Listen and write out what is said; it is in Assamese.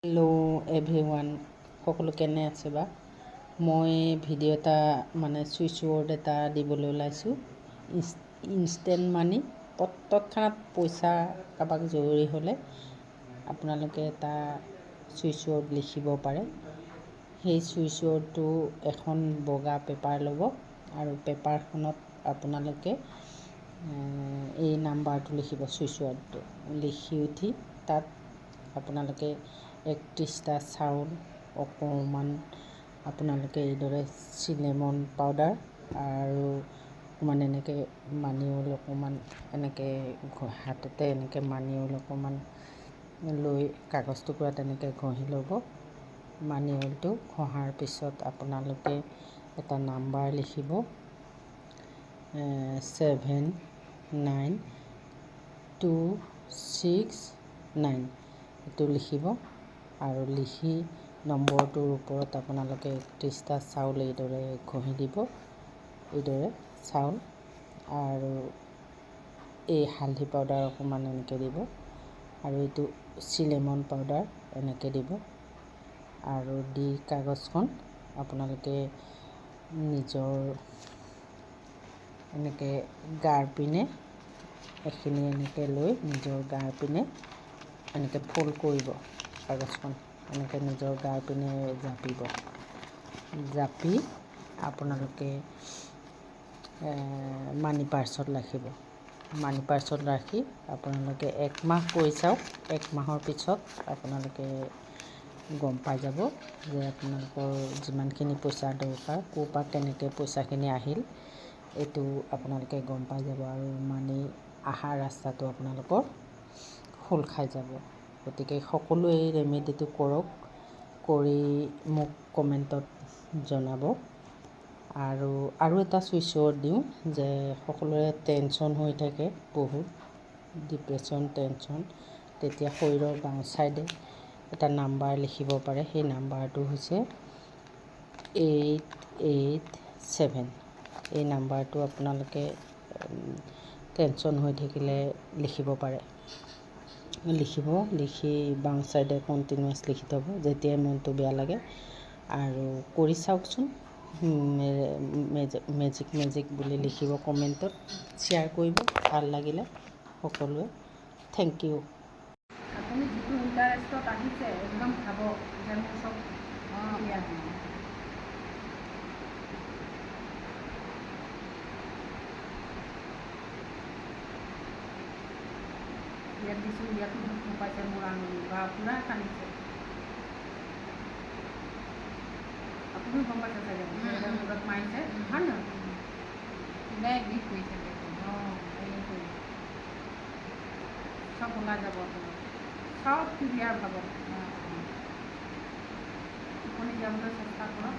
হেল্ল' এভৰিৱান, সকলো কেনে আছে বা? মই ভিডিঅ' এটা ছুইচ ৱৰ্ড এটা দিবলৈ ওলাইছোঁ। ইনষ্টেণ্ট মানি, তৎক্ষণাত পইচা কাৰোবাক জৰুৰী হ'লে আপোনালোকে এটা ছুইচ ৱৰ্ড লিখিব পাৰে। সেই ছুইচ ৱৰ্ডটো এখন বগা পেপাৰ ল'ব আৰু পেপাৰখনত আপোনালোকে এই নাম্বাৰটো লিখিব। ছুইচ ৱৰ্ডটো লিখি উঠি তাত আপোনালোকে 31টা চাউল, অকণমান আপোনালোকে এইদৰে চিনেমন পাউডাৰ আৰু অকণমান এনেকৈ মানিউল অকণমান এনেকৈ হাততে এনেকৈ মানিউল অকণমান লৈ কাগজ টুকুৰা তেনেকৈ ঘঁহি ল'ব। মানিউলটো ঘঁহাৰ পিছত আপোনালোকে এটা নাম্বাৰ লিখিব 79269 এইটো লিখিব আৰু লিখি নম্বৰটোৰ ওপৰত আপোনালোকে 31টা চাউল এইদৰে ঘঁহি দিব। এইদৰে চাউল আৰু এই হালধি পাউডাৰ অকণমান এনেকৈ দিব আৰু এইটো চিনেমন পাউডাৰ এনেকৈ দিব আৰু দি কাগজখন আপোনালোকে নিজৰ এনেকৈ গাৰ পিনে এইখিনি এনেকৈ লৈ নিজৰ গাৰ পিনে এনেকৈ ফ'ল্ড কৰিব। কাগজখন এনেকৈ নিজৰ গাৰ পিনে জাপি আপোনালোকে মানি পাৰ্চত ৰাখিব। মানি পাৰ্চত ৰাখি আপোনালোকে 1 মাহ কৰি চাওক। 1 মাহৰ পিছত আপোনালোকে গম পাই যাব যে আপোনালোকৰ যিমানখিনি পইচা দৰকাৰ ক'ৰ পৰা কেনেকৈ পইচাখিনি আহিল, এইটো আপোনালোকে গম পাই যাব আৰু মানি অহা ৰাস্তাটো আপোনালোকৰ খোল খাই যাব। গতিকে সকলোৱে এই ৰেমেডিটো কৰক, কৰি মোক কমেণ্টত জনাব। আৰু এটা ছুইচ ৱৰ্ড দিওঁ যে সকলোৰে টেনশ্যন হৈ থাকে, বহুত ডিপ্ৰেশ্যন, টেনশ্যন, তেতিয়া শৰীৰৰ বাওঁ ছাইডে এটা নাম্বাৰ লিখিব পাৰে। সেই নাম্বাৰটো হৈছে 887। এই নাম্বাৰটো আপোনালোকে টেনশ্যন হৈ থাকিলে লিখিব পাৰে। লিখি বাওঁ ছাইডে কণ্টিনিউৱাছ লিখি থ'ব যেতিয়াই মনটো বেয়া লাগে আৰু কৰি চাওকচোন। মেজিক বুলি লিখিব কমেণ্টত, শ্বেয়াৰ কৰিব ভাল লাগিলে সকলোৱে। Thank you. আপুনি যিটো ইণ্টাৰেষ্টত আহিছে একদম ভাবক যে মোৰ চব ইয়াত দিছোঁ, ইয়াতো দুখ পাইছে মোৰ আঙুলি বা পূৰা কান্দিছে। আপুনিও গম পাইছে চাগে মূৰত মাৰিছে, হয় নহয়? সদায় বিষ কৰিছে এইটো চব ওলাই যাব আপোনাৰ, চব ক্লিয়াৰ পাব। টোপনি যাবলৈ চেষ্টা কৰক।